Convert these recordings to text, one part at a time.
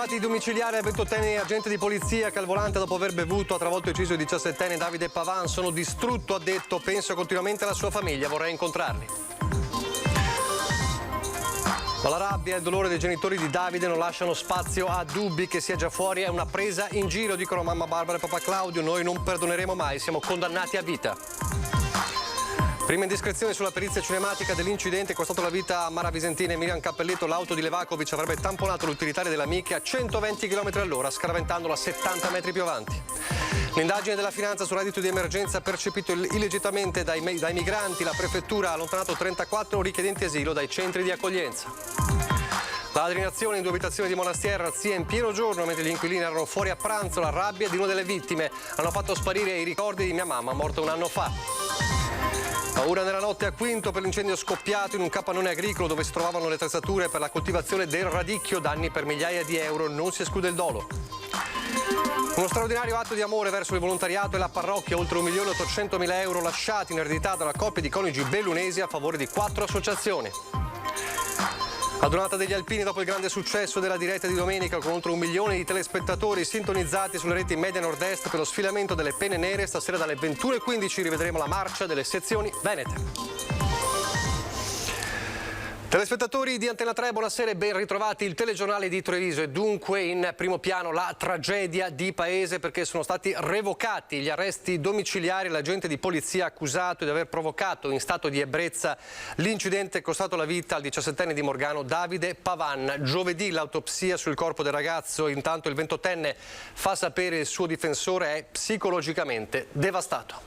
Arrestati domiciliari al 28enne agente di polizia che al volante dopo aver bevuto ha travolto e ucciso il 17enne Davide Pavan. Sono distrutto, ha detto, penso continuamente alla sua famiglia, vorrei incontrarli. Ma la rabbia e il dolore dei genitori di Davide non lasciano spazio a dubbi. Che sia già fuori è una presa in giro, dicono mamma Barbara e papà Claudio. Noi non perdoneremo mai, siamo condannati a vita. Prima indiscrezione sulla perizia cinematica dell'incidente costato la vita a Mara Visentina e Miriam Cappelletto. L'auto di Levakovic avrebbe tamponato l'utilitaria della Michi a 120 km all'ora, scaraventandola 70 metri più avanti. L'indagine della finanza sul reddito di emergenza percepito illegittimamente dai migranti. La prefettura ha allontanato 34 richiedenti asilo dai centri di accoglienza. La latrinazione in 2 abitazioni di Monastier, razzia in pieno giorno mentre gli inquilini erano fuori a pranzo. La rabbia di una delle vittime hanno fatto sparire i ricordi di mia mamma, morta un anno fa. Paura nella notte a Quinto per l'incendio scoppiato in un capannone agricolo dove si trovavano le attrezzature per la coltivazione del radicchio, danni per migliaia di euro, non si esclude il dolo. Uno straordinario atto di amore verso il volontariato e la parrocchia, oltre 1.800.000 euro lasciati in eredità dalla coppia di coniugi bellunesi a favore di 4 associazioni. Adunata degli alpini dopo il grande successo della diretta di domenica con oltre 1 milione di telespettatori sintonizzati sulle reti media nord-est per lo sfilamento delle penne nere, stasera dalle 21:15 rivedremo la marcia delle sezioni venete. Telespettatori di Antena 3, buonasera e ben ritrovati. Il telegiornale di Treviso è dunque in primo piano la tragedia di paese perché sono stati revocati gli arresti domiciliari all'agente di polizia accusato di aver provocato in stato di ebbrezza l'incidente costato la vita al 17enne di Morgano Davide Pavan. Giovedì l'autopsia sul corpo del ragazzo, intanto il 28enne fa sapere il suo difensore è psicologicamente devastato.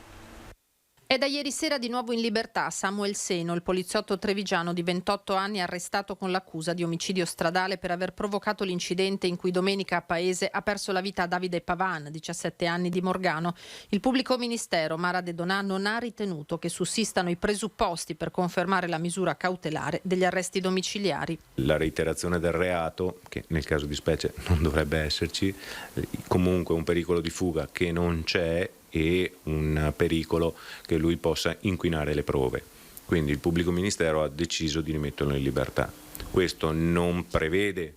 È da ieri sera di nuovo in libertà Samuel Seno, il poliziotto trevigiano di 28 anni arrestato con l'accusa di omicidio stradale per aver provocato l'incidente in cui domenica a Paese ha perso la vita Davide Pavan, 17 anni, di Morgano. Il pubblico ministero Mara De Donà non ha ritenuto che sussistano i presupposti per confermare la misura cautelare degli arresti domiciliari. La reiterazione del reato, che nel caso di specie non dovrebbe esserci, comunque un pericolo di fuga che non c'è e un pericolo che lui possa inquinare le prove. Quindi il pubblico ministero ha deciso di rimetterlo in libertà. Questo non prevede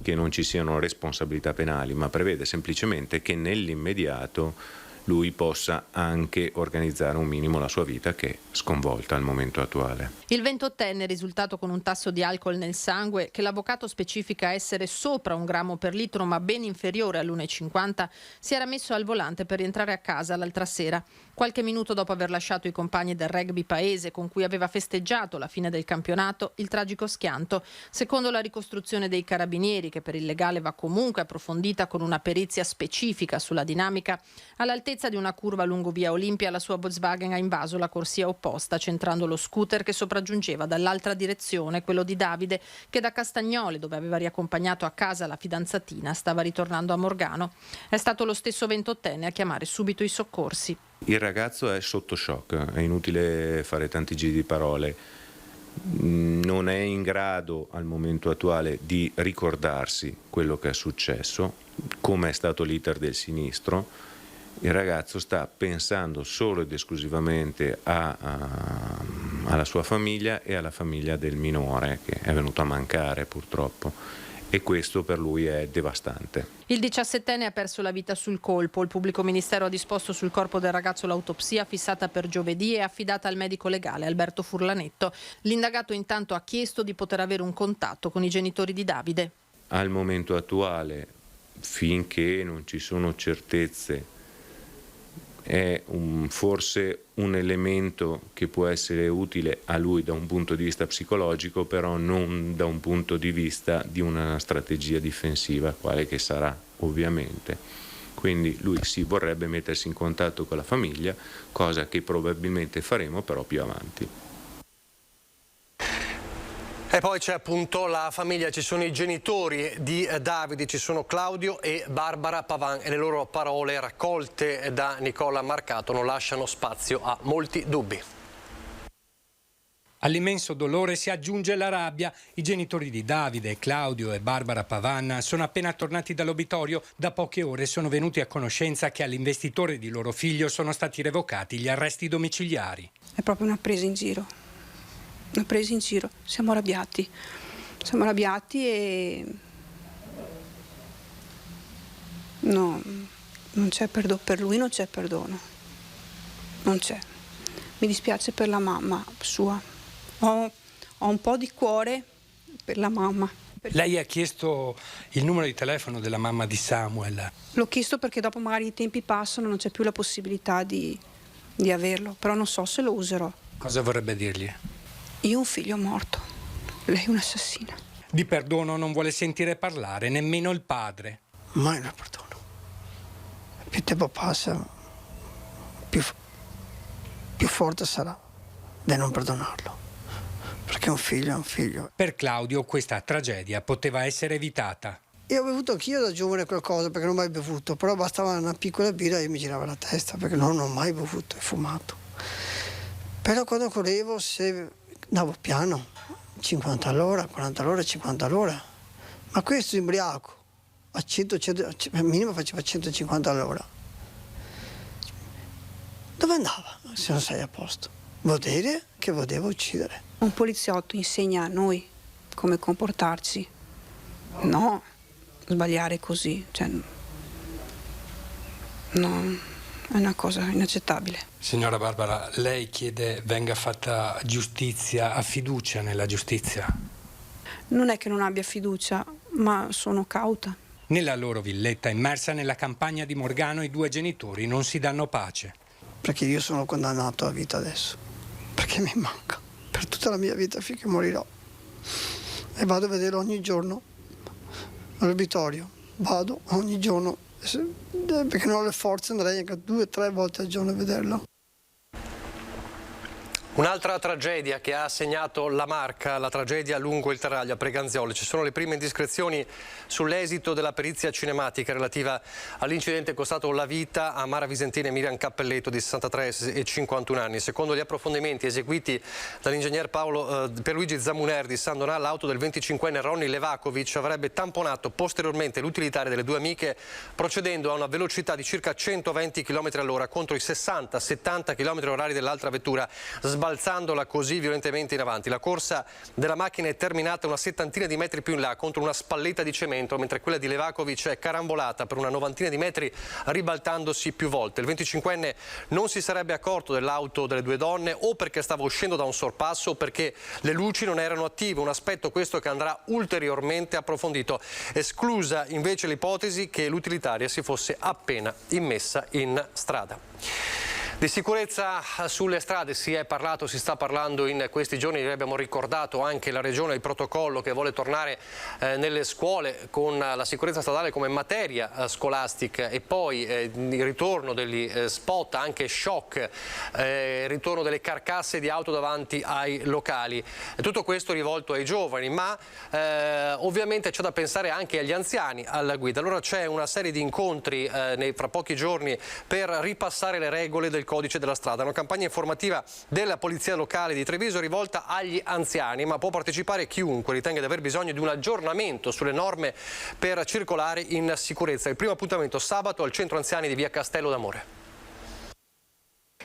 che non ci siano responsabilità penali, ma prevede semplicemente che nell'immediato lui possa anche organizzare un minimo la sua vita che è sconvolta al momento attuale. Il 28enne è risultato con un tasso di alcol nel sangue che l'avvocato specifica essere sopra 1 grammo per litro ma ben inferiore all'1,50, si era messo al volante per rientrare a casa l'altra sera. Qualche minuto dopo aver lasciato i compagni del rugby Paese con cui aveva festeggiato la fine del campionato, il tragico schianto. Secondo la ricostruzione dei carabinieri, che per il legale va comunque approfondita con una perizia specifica sulla dinamica, all'altezza di una curva lungo via Olimpia la sua Volkswagen ha invaso la corsia opposta, centrando lo scooter che sopraggiungeva dall'altra direzione, quello di Davide, che da Castagnole, dove aveva riaccompagnato a casa la fidanzatina, stava ritornando a Morgano. È stato lo stesso 28enne a chiamare subito i soccorsi. Il ragazzo è sotto shock, è inutile fare tanti giri di parole. Non è in grado al momento attuale di ricordarsi quello che è successo, come è stato l'iter del sinistro. Il ragazzo sta pensando solo ed esclusivamente alla sua famiglia e alla famiglia del minore che è venuto a mancare purtroppo, e questo per lui è devastante. Il 17enne ha perso la vita sul colpo. Il pubblico ministero ha disposto sul corpo del ragazzo l'autopsia fissata per giovedì e affidata al medico legale Alberto Furlanetto. L'indagato intanto ha chiesto di poter avere un contatto con i genitori di Davide. Al momento attuale, finché non ci sono certezze, è forse un elemento che può essere utile a lui da un punto di vista psicologico, però non da un punto di vista di una strategia difensiva, quale che sarà ovviamente. Quindi lui vorrebbe mettersi in contatto con la famiglia, cosa che probabilmente faremo però più avanti. E poi c'è appunto la famiglia, ci sono i genitori di Davide, ci sono Claudio e Barbara Pavan e le loro parole raccolte da Nicola Marcato non lasciano spazio a molti dubbi. All'immenso dolore si aggiunge la rabbia. I genitori di Davide, Claudio e Barbara Pavan sono appena tornati dall'obitorio. Da poche ore sono venuti a conoscenza che all'investitore di loro figlio sono stati revocati gli arresti domiciliari. È proprio una presa in giro. Una presa in giro. Siamo arrabbiati e No, non c'è perdono, per lui non c'è perdono. Non c'è. Mi dispiace per la mamma sua. Ho un po' di cuore per la mamma. Lei ha chiesto il numero di telefono della mamma di Samuel. L'ho chiesto perché dopo magari i tempi passano, non c'è più la possibilità di averlo, però non so se lo userò. Cosa vorrebbe dirgli? Io ho un figlio morto, lei è un'assassina. Di perdono non vuole sentire parlare nemmeno il padre. Mai lo perdono. Più tempo passa, più forte sarà di non perdonarlo. Perché un figlio è un figlio. Per Claudio questa tragedia poteva essere evitata. Io ho bevuto anch'io da giovane qualcosa perché non ho mai bevuto, però bastava una piccola birra e mi girava la testa perché non ho mai bevuto e fumato. Però quando correvo, se andavo piano, 50 all'ora, 40 all'ora, 50 all'ora. Ma questo imbriaco, a 100, al minimo faceva 150 all'ora. Dove andava se non sei a posto? Vuol dire che voleva uccidere. Un poliziotto insegna a noi come comportarci, no sbagliare così, cioè, no, è una cosa inaccettabile. Signora Barbara, lei chiede venga fatta giustizia, ha fiducia nella giustizia? Non è che non abbia fiducia, ma sono cauta. Nella loro villetta immersa nella campagna di Morgano i due genitori non si danno pace. Perché io sono condannato a vita adesso, perché mi manca per tutta la mia vita finché morirò. E vado a vederlo ogni giorno all'obitorio, vado ogni giorno, perché non ho le forze, andrei anche 2 o 3 volte al giorno a vederlo. Un'altra tragedia che ha segnato la Marca, la tragedia lungo il Taraglio a Preganziole. Ci sono le prime indiscrezioni sull'esito della perizia cinematica relativa all'incidente costato la vita a Mara Visentina e Miriam Cappelletto di 63 e 51 anni. Secondo gli approfondimenti eseguiti dall'ingegner Pierluigi Zamuner di San Donà, l'auto del 25enne Ronny Levakovic avrebbe tamponato posteriormente l'utilitaria delle due amiche procedendo a una velocità di circa 120 km all'ora contro i 60-70 km orari dell'altra vettura, sbalzandola così violentemente in avanti. La corsa della macchina è terminata una settantina di metri più in là contro una spalletta di cemento, mentre quella di Levakovic è carambolata per una novantina di metri ribaltandosi più volte. Il 25enne non si sarebbe accorto dell'auto delle due donne o perché stava uscendo da un sorpasso o perché le luci non erano attive, un aspetto questo che andrà ulteriormente approfondito. Esclusa invece l'ipotesi che l'utilitaria si fosse appena immessa in strada. Di sicurezza sulle strade si è parlato, si sta parlando in questi giorni, abbiamo ricordato anche la Regione il protocollo che vuole tornare nelle scuole con la sicurezza stradale come materia scolastica e poi il ritorno degli spot, anche shock, il ritorno delle carcasse di auto davanti ai locali. Tutto questo rivolto ai giovani, ma ovviamente c'è da pensare anche agli anziani alla guida. Allora c'è una serie di incontri fra pochi giorni per ripassare le regole del codice della strada, una campagna informativa della Polizia Locale di Treviso rivolta agli anziani, ma può partecipare chiunque ritenga di aver bisogno di un aggiornamento sulle norme per circolare in sicurezza. Il primo appuntamento sabato al centro anziani di via Castello d'Amore.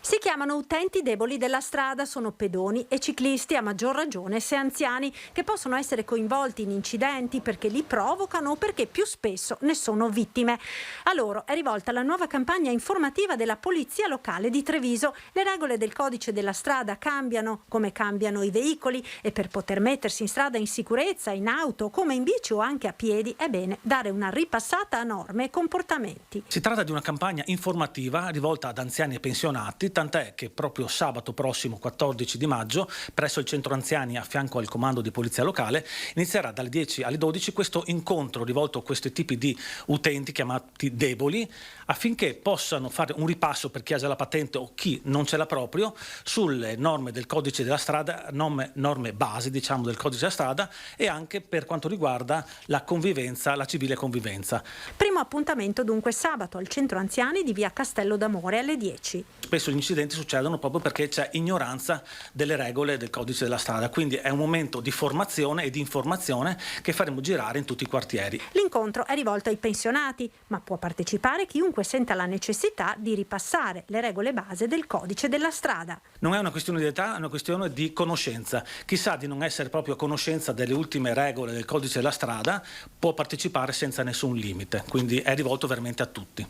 Si chiamano utenti deboli della strada, sono pedoni e ciclisti, a maggior ragione se anziani, che possono essere coinvolti in incidenti perché li provocano o perché più spesso ne sono vittime. A loro è rivolta la nuova campagna informativa della Polizia Locale di Treviso. Le regole del codice della strada cambiano, come cambiano i veicoli, e per poter mettersi in strada in sicurezza, in auto, come in bici o anche a piedi, è bene dare una ripassata a norme e comportamenti. Si tratta di una campagna informativa rivolta ad anziani e pensionati, tant'è che proprio sabato prossimo 14 di maggio presso il centro anziani a fianco al comando di polizia locale inizierà dalle 10 alle 12 questo incontro rivolto a questi tipi di utenti chiamati deboli, affinché possano fare un ripasso per chi ha già la patente o chi non ce l'ha proprio sulle norme del codice della strada, norme base diciamo del codice della strada, e anche per quanto riguarda la convivenza, la civile convivenza. Primo appuntamento dunque sabato al centro anziani di via Castello d'Amore alle 10. Spesso gli incidenti succedono proprio perché c'è ignoranza delle regole del codice della strada, quindi è un momento di formazione e di informazione che faremo girare in tutti i quartieri. L'incontro è rivolto ai pensionati, ma può partecipare chiunque senta la necessità di ripassare le regole base del codice della strada. Non è una questione di età, è una questione di conoscenza. Chi sa di non essere proprio a conoscenza delle ultime regole del codice della strada può partecipare senza nessun limite, quindi è rivolto veramente a tutti.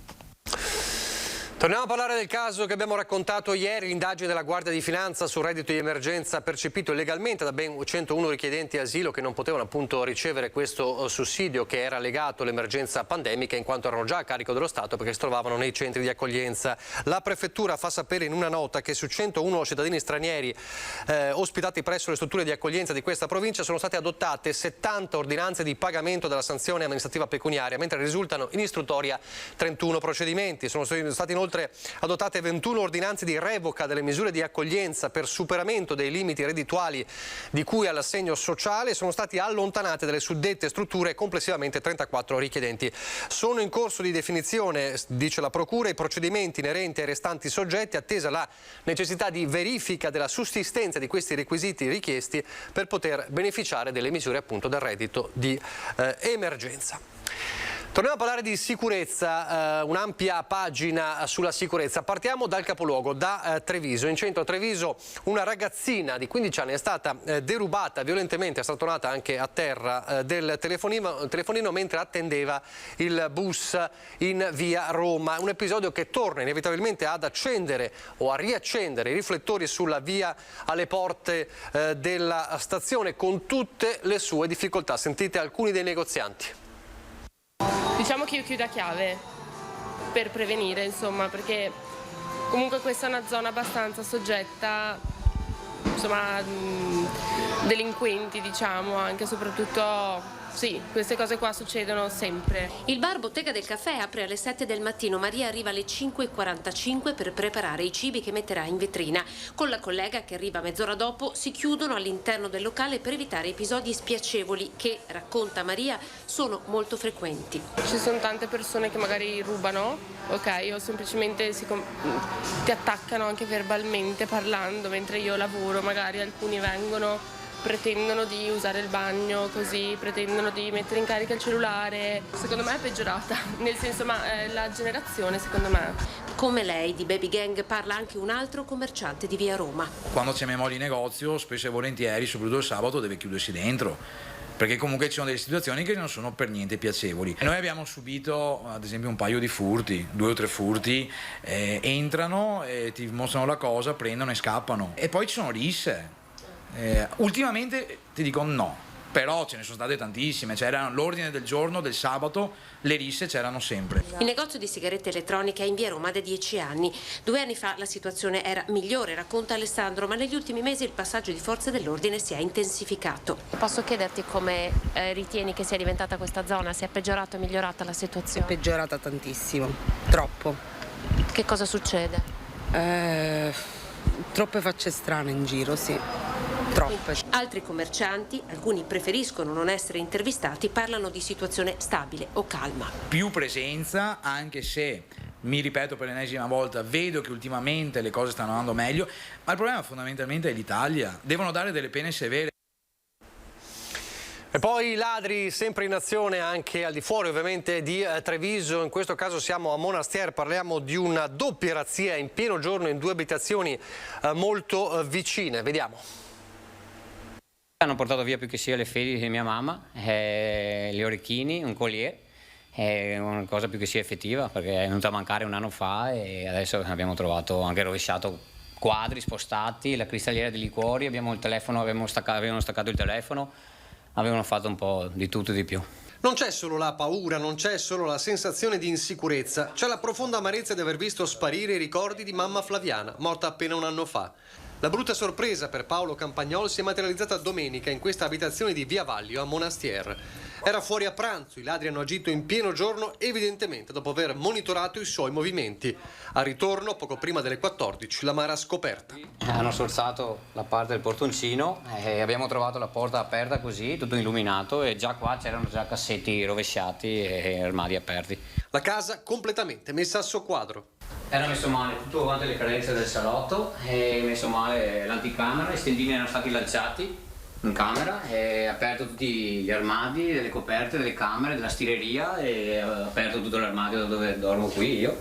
Torniamo a parlare del caso che abbiamo raccontato ieri, l'indagine della Guardia di Finanza sul reddito di emergenza percepito illegalmente da ben 101 richiedenti asilo che non potevano appunto ricevere questo sussidio che era legato all'emergenza pandemica in quanto erano già a carico dello Stato perché si trovavano nei centri di accoglienza. La Prefettura fa sapere in una nota che su 101 cittadini stranieri ospitati presso le strutture di accoglienza di questa provincia sono state adottate 70 ordinanze di pagamento della sanzione amministrativa pecuniaria, mentre risultano in istruttoria 31 procedimenti. Sono stati inoltre adottate 21 ordinanze di revoca delle misure di accoglienza per superamento dei limiti reddituali di cui all'assegno sociale e sono stati allontanate dalle suddette strutture complessivamente 34 richiedenti. Sono in corso di definizione, dice la Procura, i procedimenti inerenti ai restanti soggetti, attesa la necessità di verifica della sussistenza di questi requisiti richiesti per poter beneficiare delle misure appunto del reddito di emergenza. Torniamo a parlare di sicurezza, un'ampia pagina sulla sicurezza. Partiamo dal capoluogo, da Treviso. In centro a Treviso una ragazzina di 15 anni è stata derubata violentemente, strattonata anche a terra del telefonino mentre attendeva il bus in via Roma. Un episodio che torna inevitabilmente ad accendere o a riaccendere i riflettori sulla via alle porte della stazione con tutte le sue difficoltà. Sentite alcuni dei negozianti. Diciamo che io chiudo a chiave per prevenire, insomma, perché comunque questa è una zona abbastanza soggetta, insomma, delinquenti, diciamo, anche soprattutto. Sì, queste cose qua succedono sempre. Il bar Bottega del Caffè apre alle 7 del mattino. Maria arriva alle 5:45 per preparare i cibi che metterà in vetrina. Con la collega che arriva mezz'ora dopo si chiudono all'interno del locale per evitare episodi spiacevoli che, racconta Maria, sono molto frequenti. Ci sono tante persone che magari rubano, ok, o semplicemente ti attaccano anche verbalmente parlando mentre io lavoro, magari alcuni vengono, pretendono di usare il bagno, così pretendono di mettere in carica il cellulare. Secondo me è peggiorata, nel senso, ma la generazione secondo me. Come lei di Baby Gang parla anche un altro commerciante di via Roma. Quando chiamiamo di negozio, spesso e volentieri, soprattutto il sabato, deve chiudersi dentro, perché comunque ci sono delle situazioni che non sono per niente piacevoli. Noi abbiamo subito ad esempio un paio di furti, 2 o 3 furti, entrano, ti mostrano la cosa, prendono e scappano. E poi ci sono risse. Ultimamente ti dico no, però ce ne sono state tantissime, c'era l'ordine del giorno del sabato, le risse c'erano sempre. Il negozio di sigarette elettroniche è in via Roma da 10 anni. 2 anni fa la situazione era migliore, racconta Alessandro, ma negli ultimi mesi il passaggio di forze dell'ordine si è intensificato. Posso chiederti come ritieni che sia diventata questa zona? Si è peggiorata o migliorata la situazione? È peggiorata tantissimo, troppo. Che cosa succede? Troppe facce strane in giro, sì. Troppe. Altri commercianti, alcuni preferiscono non essere intervistati, parlano di situazione stabile o calma. Più presenza, anche se, mi ripeto per l'ennesima volta, vedo che ultimamente le cose stanno andando meglio, ma il problema fondamentalmente è l'Italia. Devono dare delle pene severe. E poi i ladri sempre in azione anche al di fuori ovviamente di Treviso, in questo caso siamo a Monastier, parliamo di una doppia razzia in pieno giorno in 2 abitazioni molto vicine, vediamo. Hanno portato via più che sia le fedi di mia mamma, gli orecchini, un collier, è una cosa più che sia effettiva perché è venuta a mancare un anno fa e adesso abbiamo trovato anche rovesciato quadri spostati, la cristalliera dei liquori, abbiamo il telefono, avevano staccato il telefono, avevano fatto un po' di tutto e di più. Non c'è solo la paura, non c'è solo la sensazione di insicurezza, c'è la profonda amarezza di aver visto sparire i ricordi di mamma Flaviana, morta appena un anno fa. La brutta sorpresa per Paolo Campagnol si è materializzata domenica in questa abitazione di Via Vaglio a Monastier. Era fuori a pranzo, i ladri hanno agito in pieno giorno evidentemente dopo aver monitorato i suoi movimenti. Al ritorno, poco prima delle 14, la mara scoperta. Hanno sforzato la parte del portoncino e abbiamo trovato la porta aperta così, tutto illuminato e già qua c'erano già cassetti rovesciati e armadi aperti. La casa completamente messa a soqquadro. Era messo male tutto quanto le carenze del salotto, è messo male l'anticamera, i stendini erano stati lanciati in camera, è aperto tutti gli armadi, delle coperte, delle camere, della stireria, e aperto tutto l'armadio dove dormo qui io,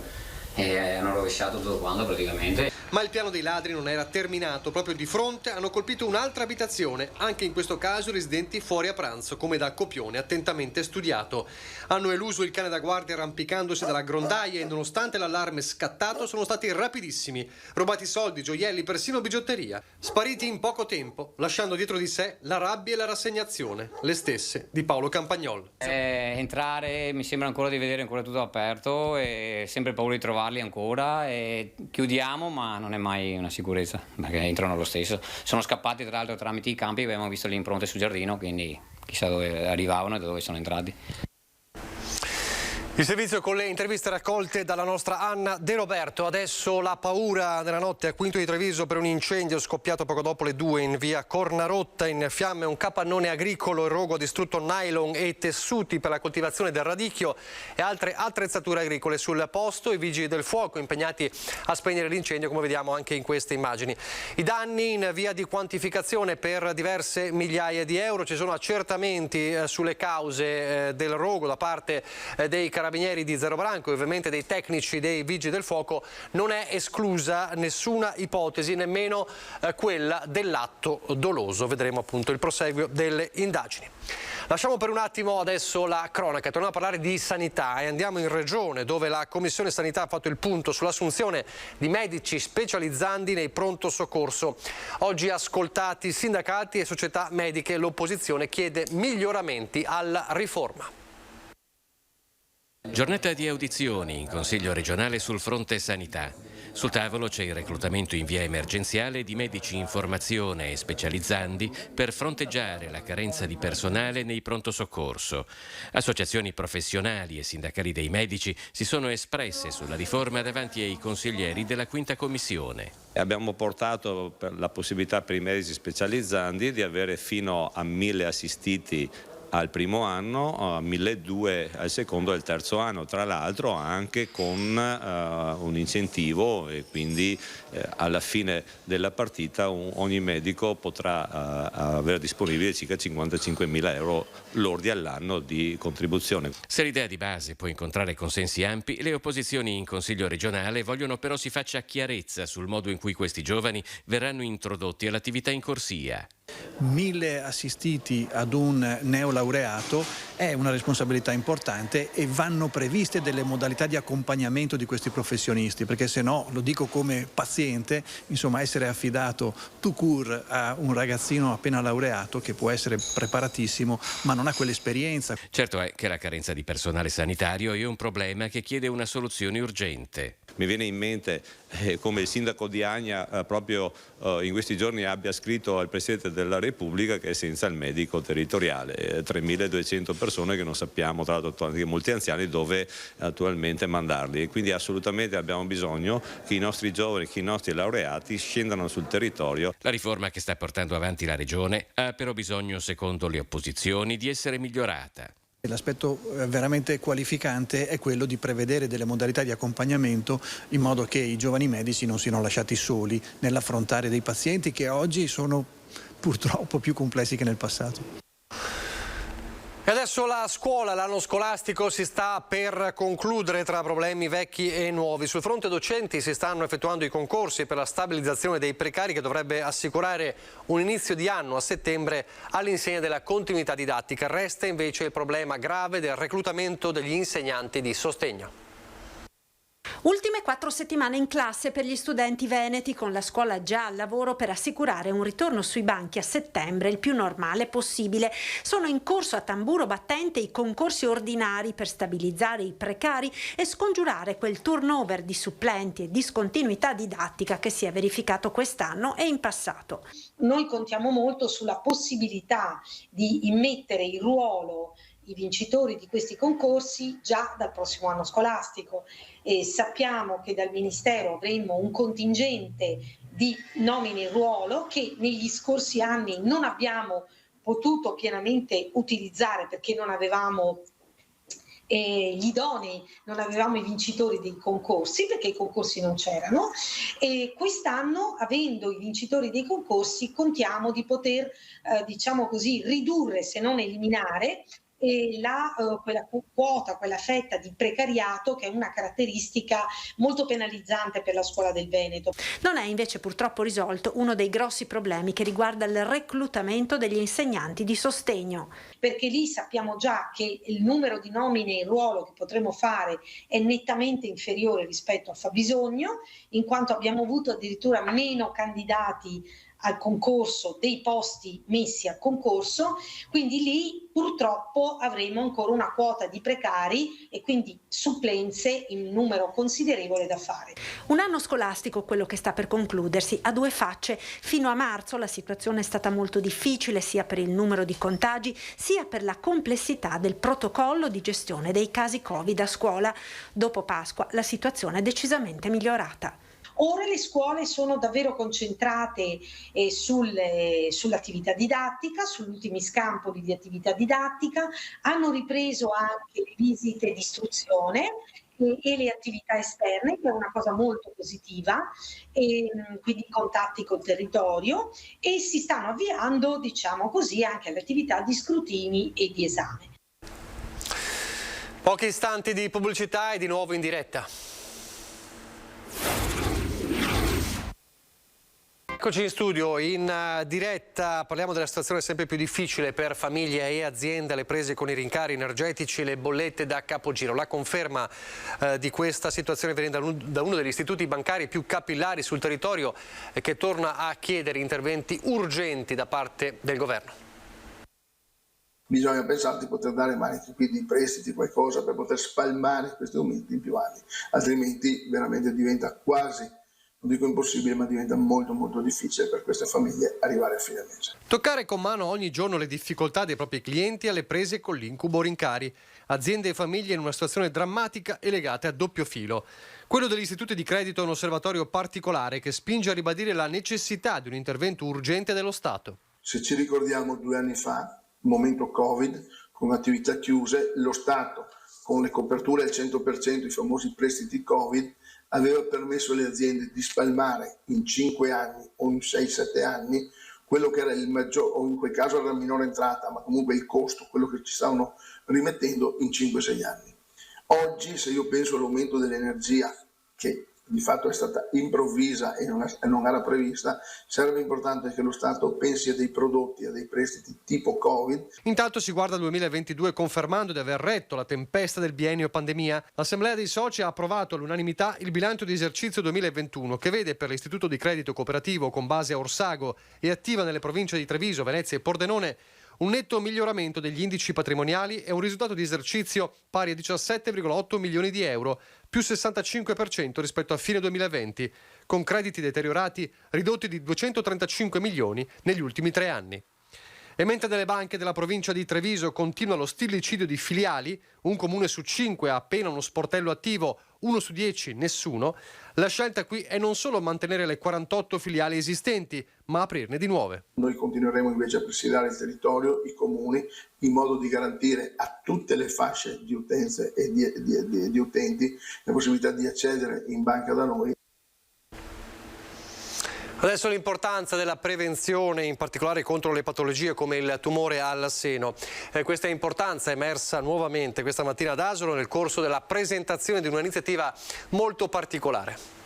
e hanno rovesciato tutto quanto praticamente. Ma il piano dei ladri non era terminato, proprio di fronte hanno colpito un'altra abitazione, anche in questo caso residenti fuori a pranzo, come da copione attentamente studiato. Hanno eluso il cane da guardia arrampicandosi dalla grondaia e nonostante l'allarme scattato sono stati rapidissimi, rubati soldi, gioielli, persino bigiotteria, spariti in poco tempo, lasciando dietro di sé la rabbia e la rassegnazione, le stesse di Paolo Campagnol. Entrare mi sembra ancora di vedere ancora tutto aperto e sempre paura di trovarli ancora, e chiudiamo ma non è mai una sicurezza perché entrano lo stesso. Sono scappati tra l'altro tramite i campi, abbiamo visto le impronte sul giardino, quindi chissà dove arrivavano e da dove sono entrati. Il servizio con le interviste raccolte dalla nostra Anna De Roberto. Adesso la paura nella notte a Quinto di Treviso per un incendio scoppiato poco dopo le 2 in via Cornarotta. In fiamme un capannone agricolo, il rogo ha distrutto nylon e tessuti per la coltivazione del radicchio e altre attrezzature agricole. Sul posto i vigili del fuoco impegnati a spegnere l'incendio, come vediamo anche in queste immagini. I danni in via di quantificazione per diverse migliaia di euro. Ci sono accertamenti sulle cause del rogo da parte dei carabinieri di Zero Branco e ovviamente dei tecnici dei vigili del fuoco. Non è esclusa nessuna ipotesi, nemmeno quella dell'atto doloso. Vedremo appunto il proseguio delle indagini. Lasciamo per un attimo adesso la cronaca, torniamo a parlare di sanità e andiamo in Regione, dove la Commissione Sanità ha fatto il punto sull'assunzione di medici specializzandi nei pronto soccorso. Oggi ascoltati sindacati e società mediche, l'opposizione chiede miglioramenti alla riforma. Giornata di audizioni in Consiglio regionale sul fronte sanità. Sul tavolo c'è il reclutamento in via emergenziale di medici in formazione e specializzandi per fronteggiare la carenza di personale nei pronto soccorso. Associazioni professionali e sindacali dei medici si sono espresse sulla riforma davanti ai consiglieri della Quinta Commissione. Abbiamo portato la possibilità per i medici specializzandi di avere fino a 1.000 assistiti al primo anno, a 1.200 al secondo e al terzo anno, tra l'altro anche con un incentivo, e quindi alla fine della partita ogni medico potrà avere disponibile circa 55.000 euro lordi all'anno di contribuzione. Se l'idea di base può incontrare consensi ampi, le opposizioni in Consiglio regionale vogliono però si faccia chiarezza sul modo in cui questi giovani verranno introdotti all'attività in corsia. 1.000 assistiti ad un neolaureato è una responsabilità importante e vanno previste delle modalità di accompagnamento di questi professionisti, perché se no, lo dico come paziente, insomma essere affidato tout court a un ragazzino appena laureato che può essere preparatissimo ma non ha quell'esperienza. Certo è che la carenza di personale sanitario è un problema che chiede una soluzione urgente. Mi viene in mente come il sindaco di Agna proprio in questi giorni abbia scritto al Presidente della Repubblica che è senza il medico territoriale, 3.200 persone che non sappiamo, tra l'altro anche molti anziani, dove attualmente mandarli, e quindi assolutamente abbiamo bisogno che i nostri giovani, che i nostri laureati scendano sul territorio. La riforma che sta portando avanti la Regione ha però bisogno, secondo le opposizioni, di essere migliorata. L'aspetto veramente qualificante è quello di prevedere delle modalità di accompagnamento in modo che i giovani medici non siano lasciati soli nell'affrontare dei pazienti che oggi sono purtroppo più complessi che nel passato. E adesso la scuola, l'anno scolastico si sta per concludere tra problemi vecchi e nuovi. Sul fronte docenti si stanno effettuando i concorsi per la stabilizzazione dei precari che dovrebbe assicurare un inizio di anno a settembre all'insegna della continuità didattica. Resta invece il problema grave del reclutamento degli insegnanti di sostegno. Ultime 4 settimane in classe per gli studenti veneti, con la scuola già al lavoro per assicurare un ritorno sui banchi a settembre il più normale possibile. Sono in corso a tamburo battente i concorsi ordinari per stabilizzare i precari e scongiurare quel turnover di supplenti e discontinuità didattica che si è verificato quest'anno e in passato. Noi contiamo molto sulla possibilità di immettere in ruolo i vincitori di questi concorsi già dal prossimo anno scolastico, e sappiamo che dal Ministero avremo un contingente di nomine in ruolo che negli scorsi anni non abbiamo potuto pienamente utilizzare perché non avevamo gli idonei, non avevamo i vincitori dei concorsi perché i concorsi non c'erano, e quest'anno, avendo i vincitori dei concorsi, contiamo di poter diciamo così ridurre, se non eliminare, quella quota, quella fetta di precariato che è una caratteristica molto penalizzante per la scuola del Veneto. Non è invece purtroppo risolto uno dei grossi problemi che riguarda il reclutamento degli insegnanti di sostegno. Perché lì sappiamo già che il numero di nomine in ruolo che potremo fare è nettamente inferiore rispetto al fabbisogno, in quanto abbiamo avuto addirittura meno candidati al concorso dei posti messi al concorso, quindi lì purtroppo avremo ancora una quota di precari e quindi supplenze in numero considerevole da fare. Un anno scolastico, quello che sta per concludersi, a due facce. Fino a marzo la situazione è stata molto difficile sia per il numero di contagi sia per la complessità del protocollo di gestione dei casi Covid a scuola. Dopo Pasqua la situazione è decisamente migliorata. Ora le scuole sono davvero concentrate sull'attività didattica, sugli ultimi scampoli di attività didattica, hanno ripreso anche le visite di istruzione e le attività esterne, che è una cosa molto positiva, e quindi i contatti col territorio, e si stanno avviando, diciamo così, anche alle attività di scrutini e di esame. Pochi istanti di pubblicità e di nuovo in diretta. Eccoci in studio, in diretta parliamo della situazione sempre più difficile per famiglie e aziende alle prese con i rincari energetici e le bollette da capogiro. La conferma di questa situazione viene da uno degli istituti bancari più capillari sul territorio che torna a chiedere interventi urgenti da parte del governo. Bisogna pensare di poter dare quindi prestiti, qualcosa per poter spalmare questi aumenti in più anni, altrimenti veramente diventa quasi, non dico impossibile, ma diventa molto molto difficile per queste famiglie arrivare a fine mese. Toccare con mano ogni giorno le difficoltà dei propri clienti alle prese con l'incubo rincari. Aziende e famiglie in una situazione drammatica e legate a doppio filo. Quello degli istituti di credito è un osservatorio particolare che spinge a ribadire la necessità di un intervento urgente dello Stato. Se ci ricordiamo 2 anni fa, momento Covid, con attività chiuse, lo Stato con le coperture al 100%, i famosi prestiti Covid, aveva permesso alle aziende di spalmare in 5 anni o in 6-7 anni quello che era il maggior, o in quel caso era la minore entrata, ma comunque il costo, quello che ci stavano rimettendo in 5-6 anni. Oggi, se io penso all'aumento dell'energia, che di fatto è stata improvvisa e non era prevista, sarebbe importante che lo Stato pensi a dei prodotti, a dei prestiti tipo Covid. Intanto si guarda al 2022 confermando di aver retto la tempesta del biennio pandemia. L'Assemblea dei soci ha approvato all'unanimità il bilancio di esercizio 2021 che vede per l'Istituto di Credito Cooperativo con base a Orsago e attiva nelle province di Treviso, Venezia e Pordenone un netto miglioramento degli indici patrimoniali e un risultato di esercizio pari a 17,8 milioni di euro, più 65% rispetto a fine 2020, con crediti deteriorati ridotti di 235 milioni negli ultimi 3 anni. E mentre nelle banche della provincia di Treviso continua lo stillicidio di filiali, un comune su 5 ha appena uno sportello attivo, 1 su 10 nessuno, la scelta qui è non solo mantenere le 48 filiali esistenti, ma aprirne di nuove. Noi continueremo invece a presidiare il territorio, i comuni, in modo di garantire a tutte le fasce di utenze e di utenti la possibilità di accedere in banca da noi. Adesso l'importanza della prevenzione, in particolare contro le patologie come il tumore al seno. Questa importanza è emersa nuovamente questa mattina ad Asolo nel corso della presentazione di un'iniziativa molto particolare.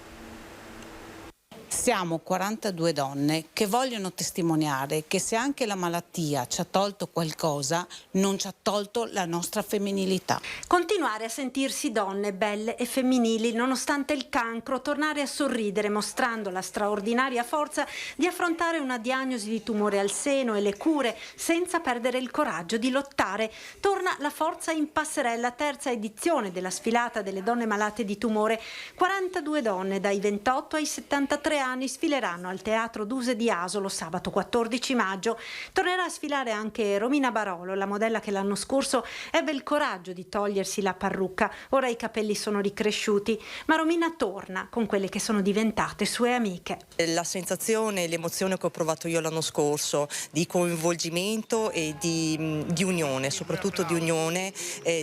Siamo 42 donne che vogliono testimoniare che se anche la malattia ci ha tolto qualcosa, non ci ha tolto la nostra femminilità. Continuare a sentirsi donne belle e femminili nonostante il cancro, tornare a sorridere mostrando la straordinaria forza di affrontare una diagnosi di tumore al seno e le cure senza perdere il coraggio di lottare. Torna la forza in passerella, terza edizione della sfilata delle donne malate di tumore. 42 donne dai 28 ai 73 anni anni sfileranno al Teatro Duse di Asolo sabato 14 maggio. Tornerà a sfilare anche Romina Barolo, la modella che l'anno scorso ebbe il coraggio di togliersi la parrucca. Ora i capelli sono ricresciuti, ma Romina torna con quelle che sono diventate sue amiche. La sensazione, l'emozione che ho provato io l'anno scorso di coinvolgimento e di unione, soprattutto di unione,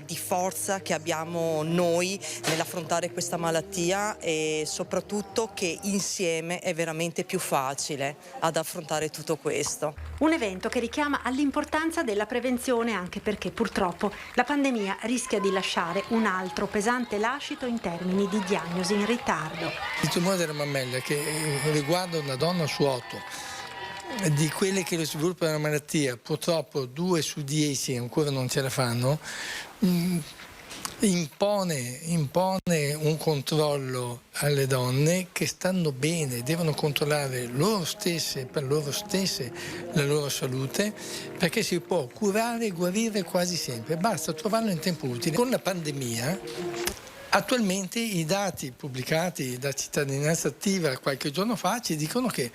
di forza che abbiamo noi nell'affrontare questa malattia, e soprattutto che insieme è veramente più facile ad affrontare tutto questo. Un evento che richiama all'importanza della prevenzione, anche perché purtroppo la pandemia rischia di lasciare un altro pesante lascito in termini di diagnosi in ritardo. Il tumore della mammella, che riguarda una donna su 8, di quelle che lo sviluppano la malattia, purtroppo 2 su 10 ancora non ce la fanno, impone un controllo alle donne che stanno bene, devono controllare loro stesse, per loro stesse, la loro salute, perché si può curare e guarire quasi sempre, basta trovarlo in tempo utile. Con la pandemia attualmente i dati pubblicati da Cittadinanza Attiva qualche giorno fa ci dicono che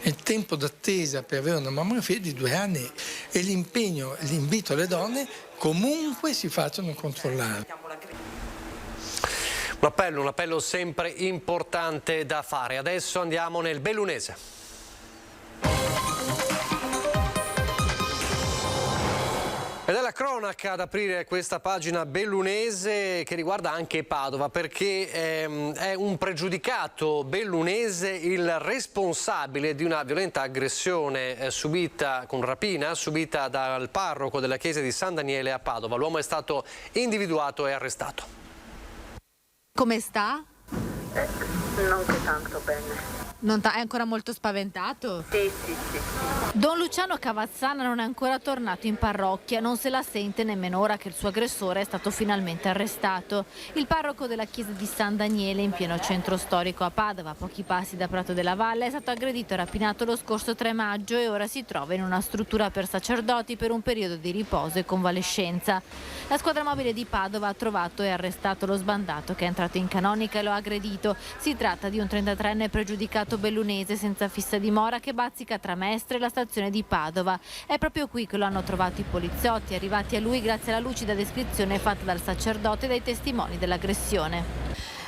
il tempo d'attesa per avere una mammografia è di 2 anni e l'invito alle donne comunque si facciano controllare. Un appello sempre importante da fare. Adesso andiamo nel Bellunese. Ed è la cronaca ad aprire questa pagina bellunese che riguarda anche Padova, perché è un pregiudicato bellunese il responsabile di una violenta aggressione con rapina subita dal parroco della chiesa di San Daniele a Padova. L'uomo è stato individuato e arrestato. Come sta? Non che tanto bene. È ancora molto spaventato? Sì. Don Luciano Cavazzana non è ancora tornato in parrocchia, non se la sente nemmeno ora che il suo aggressore è stato finalmente arrestato. Il parroco della chiesa di San Daniele, in pieno centro storico a Padova, a pochi passi da Prato della Valle, è stato aggredito e rapinato lo scorso 3 maggio e ora si trova in una struttura per sacerdoti per un periodo di riposo e convalescenza. La squadra mobile di Padova ha trovato e arrestato lo sbandato che è entrato in canonica e lo ha aggredito. Si tratta di un 33enne pregiudicato bellunese senza fissa dimora che bazzica tra Mestre e la stazione di Padova. È proprio qui che lo hanno trovato i poliziotti, arrivati a lui grazie alla lucida descrizione fatta dal sacerdote e dai testimoni dell'aggressione.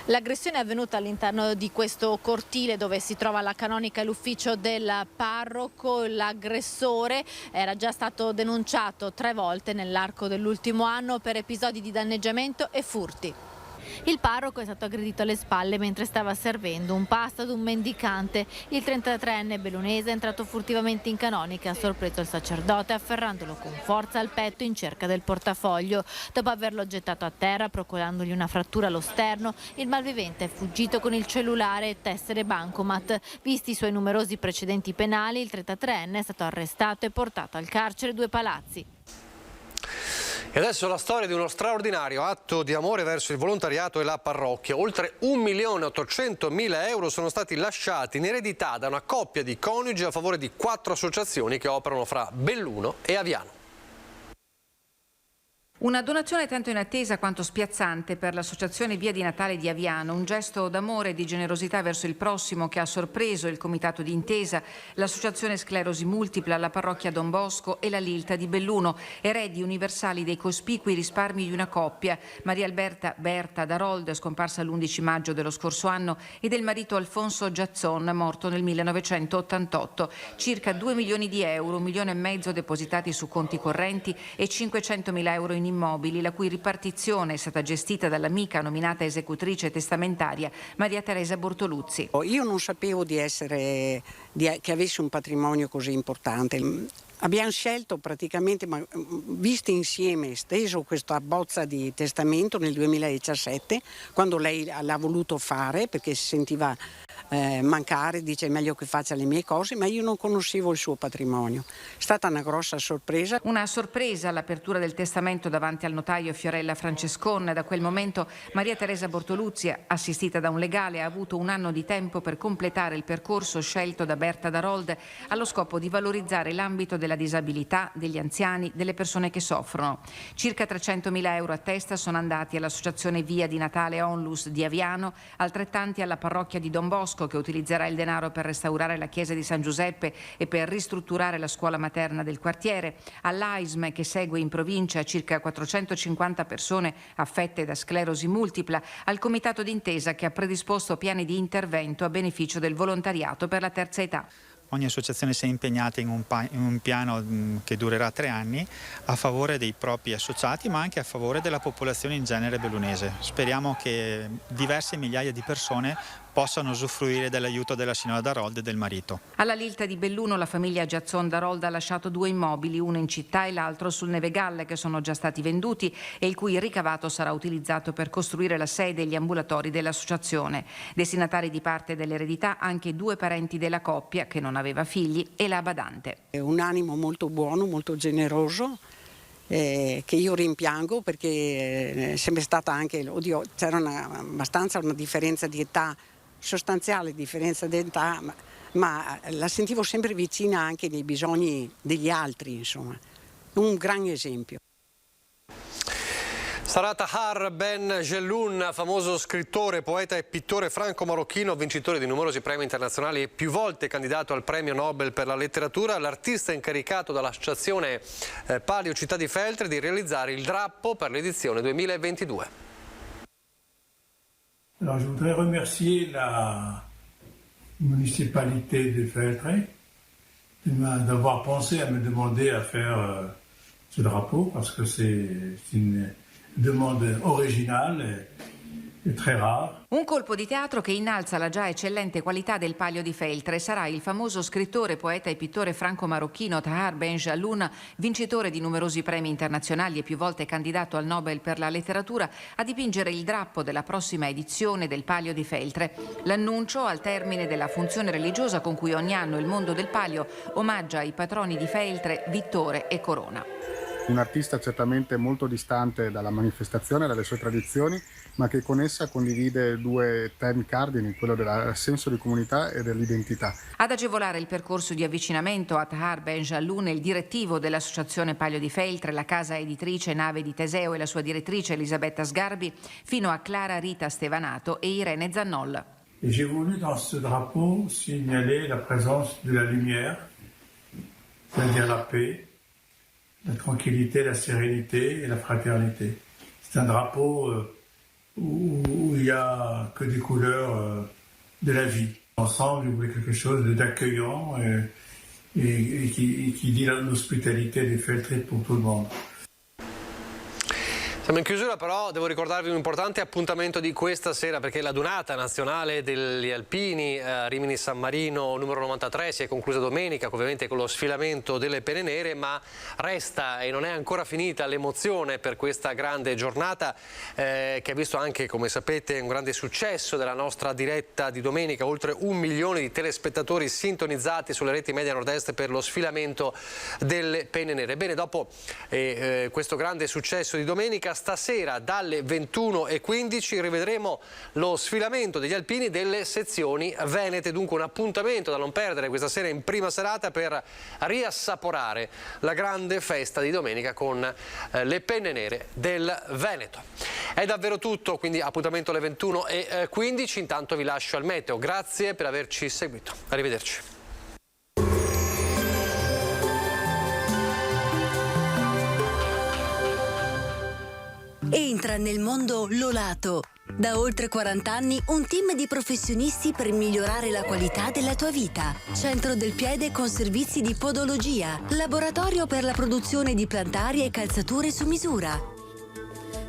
L'aggressione è avvenuta all'interno di questo cortile dove si trova la canonica e l'ufficio del parroco. L'aggressore era già stato denunciato 3 volte nell'arco dell'ultimo anno per episodi di danneggiamento e furti. Il parroco è stato aggredito alle spalle mentre stava servendo un pasto ad un mendicante. Il 33enne bellunese è entrato furtivamente in canonica e ha sorpreso il sacerdote afferrandolo con forza al petto in cerca del portafoglio. Dopo averlo gettato a terra, procurandogli una frattura allo sterno, il malvivente è fuggito con il cellulare e tessere bancomat. Visti i suoi numerosi precedenti penali, il 33enne è stato arrestato e portato al carcere 2 Palazzi. E adesso la storia di uno straordinario atto di amore verso il volontariato e la parrocchia. Oltre 1.800.000 euro sono stati lasciati in eredità da una coppia di coniugi a favore di 4 associazioni che operano fra Belluno e Aviano. Una donazione tanto inattesa quanto spiazzante per l'associazione Via di Natale di Aviano, un gesto d'amore e di generosità verso il prossimo che ha sorpreso il comitato di intesa, l'associazione Sclerosi Multipla, la parrocchia Don Bosco e la Lilta di Belluno, eredi universali dei cospicui risparmi di una coppia, Maria Alberta Berta Darold, scomparsa l'11 maggio dello scorso anno, e del marito Alfonso Giazzon, morto nel 1988. Circa 2 milioni di euro, 1,5 milioni depositati su conti correnti e 500.000 euro in immobili, la cui ripartizione è stata gestita dall'amica nominata esecutrice testamentaria Maria Teresa Bortoluzzi. Io non sapevo che avessi un patrimonio così importante. Abbiamo scelto praticamente, visto insieme, steso questa bozza di testamento nel 2017, quando lei l'ha voluto fare perché si sentiva mancare, dice è meglio che faccia le mie cose, ma io non conoscevo il suo patrimonio. È stata una grossa sorpresa. Una sorpresa all'apertura del testamento davanti al notaio Fiorella Francescon. Da quel momento Maria Teresa Bortoluzzi, assistita da un legale, ha avuto 1 anno di tempo per completare il percorso scelto da Berta Darold allo scopo di valorizzare l'ambito della disabilità, degli anziani, delle persone che soffrono. Circa 300.000 euro a testa sono andati all'associazione Via di Natale Onlus di Aviano, altrettanti alla parrocchia di Don Bosco Bosco, che utilizzerà il denaro per restaurare la chiesa di San Giuseppe e per ristrutturare la scuola materna del quartiere, all'AISM, che segue in provincia circa 450 persone affette da sclerosi multipla, al Comitato d'Intesa, che ha predisposto piani di intervento a beneficio del volontariato per la terza età. Ogni associazione si è impegnata in un piano che durerà 3 anni a favore dei propri associati, ma anche a favore della popolazione in genere bellunese. Speriamo che diverse migliaia di persone possano usufruire dell'aiuto della signora Darold e del marito. Alla Lilta di Belluno la famiglia Giazzon Darold ha lasciato 2 immobili, uno in città e l'altro sul Nevegalle, che sono già stati venduti e il cui ricavato sarà utilizzato per costruire la sede e gli ambulatori dell'associazione. Destinatari di parte dell'eredità anche 2 parenti della coppia, che non aveva figli, e la badante. È un animo molto buono, molto generoso, che io rimpiango, perché è sempre stata anche, c'era abbastanza una differenza di età, sostanziale differenza di età, ma la sentivo sempre vicina anche nei bisogni degli altri, insomma. Un gran esempio. Sarà Tahar Ben Jelloun, famoso scrittore, poeta e pittore franco-marocchino, vincitore di numerosi premi internazionali e più volte candidato al premio Nobel per la letteratura, l'artista incaricato dall'associazione Palio Città di Feltre di realizzare il drappo per l'edizione 2022. Alors, je voudrais remercier la municipalité de Feltre d'avoir pensé à me demander à faire ce drapeau, parce que c'est une demande originale e très rare. Un colpo di teatro che innalza la già eccellente qualità del Palio di Feltre. Sarà il famoso scrittore, poeta e pittore franco-marocchino Tahar Ben Jelloun, vincitore di numerosi premi internazionali e più volte candidato al Nobel per la letteratura, a dipingere il drappo della prossima edizione del Palio di Feltre. L'annuncio al termine della funzione religiosa con cui ogni anno il mondo del Palio omaggia i patroni di Feltre, Vittore e Corona. Un artista certamente molto distante dalla manifestazione, dalle sue tradizioni, ma che con essa condivide 2 temi cardini, quello del senso di comunità e dell'identità. Ad agevolare il percorso di avvicinamento a Tahar Ben Jelloun, il direttivo dell'Associazione Palio di Feltre, la casa editrice Nave di Teseo e la sua direttrice Elisabetta Sgarbi, fino a Clara Rita Stevanato e Irene Zannol. Et j'ai voulu dans ce drapeau signaler la présence de la lumière, c'est-à-dire la paix, la tranquillité, la sérénité et la fraternité. C'est un drapeau où il n'y a que des couleurs de la vie. Ensemble, je voulais quelque chose d'accueillant et qui dit l'hospitalité des Feltre pour tout le monde. Siamo in chiusura, però devo ricordarvi un importante appuntamento di questa sera, perché la Donata nazionale degli alpini Rimini San Marino numero 93 si è conclusa domenica, ovviamente con lo sfilamento delle penne nere, ma resta e non è ancora finita l'emozione per questa grande giornata che ha visto anche, come sapete, un grande successo della nostra diretta di domenica, oltre 1 milione di telespettatori sintonizzati sulle reti media nord-est per lo sfilamento delle penne nere. Bene, dopo questo grande successo di domenica, stasera dalle 21:15 rivedremo lo sfilamento degli alpini delle sezioni venete, dunque un appuntamento da non perdere questa sera in prima serata per riassaporare la grande festa di domenica con le penne nere del Veneto. È davvero tutto, quindi appuntamento alle 21:15, intanto vi lascio al meteo. Grazie per averci seguito, arrivederci. Entra nel mondo Lolato. Da oltre 40 anni un team di professionisti per migliorare la qualità della tua vita. Centro del piede con servizi di podologia. Laboratorio per la produzione di plantari e calzature su misura.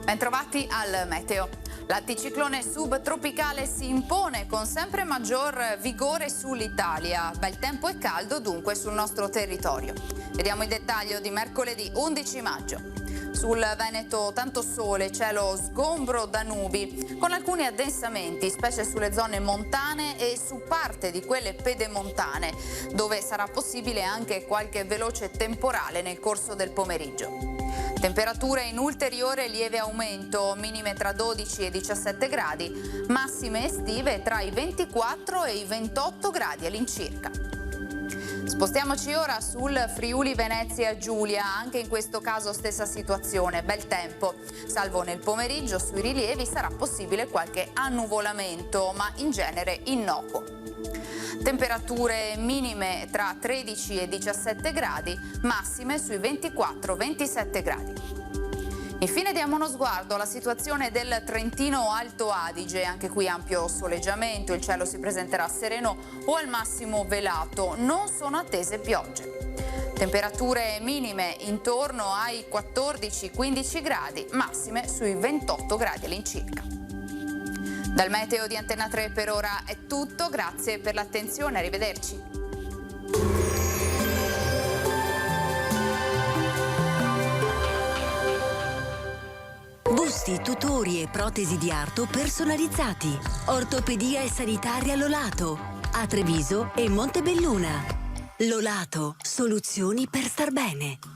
Bentrovati al meteo. L'anticiclone subtropicale si impone con sempre maggior vigore sull'Italia. Bel tempo e caldo dunque sul nostro territorio. Vediamo il dettaglio di mercoledì 11 maggio. Sul Veneto tanto sole, cielo sgombro da nubi, con alcuni addensamenti, specie sulle zone montane e su parte di quelle pedemontane, dove sarà possibile anche qualche veloce temporale nel corso del pomeriggio. Temperature in ulteriore lieve aumento, minime tra 12 e 17 gradi, massime estive tra i 24 e i 28 gradi all'incirca. Spostiamoci ora sul Friuli Venezia Giulia, anche in questo caso stessa situazione, bel tempo, salvo nel pomeriggio sui rilievi sarà possibile qualche annuvolamento, ma in genere innocuo. Temperature minime tra 13 e 17 gradi, massime sui 24-27 gradi. Infine diamo uno sguardo alla situazione del Trentino Alto Adige, anche qui ampio soleggiamento, il cielo si presenterà sereno o al massimo velato, non sono attese piogge. Temperature minime intorno ai 14-15 gradi, massime sui 28 gradi all'incirca. Dal meteo di Antenna 3 per ora è tutto, grazie per l'attenzione, arrivederci. Busti, tutori e protesi di arto personalizzati. Ortopedia e sanitaria Lolato. A Treviso e Montebelluna. Lolato, soluzioni per star bene.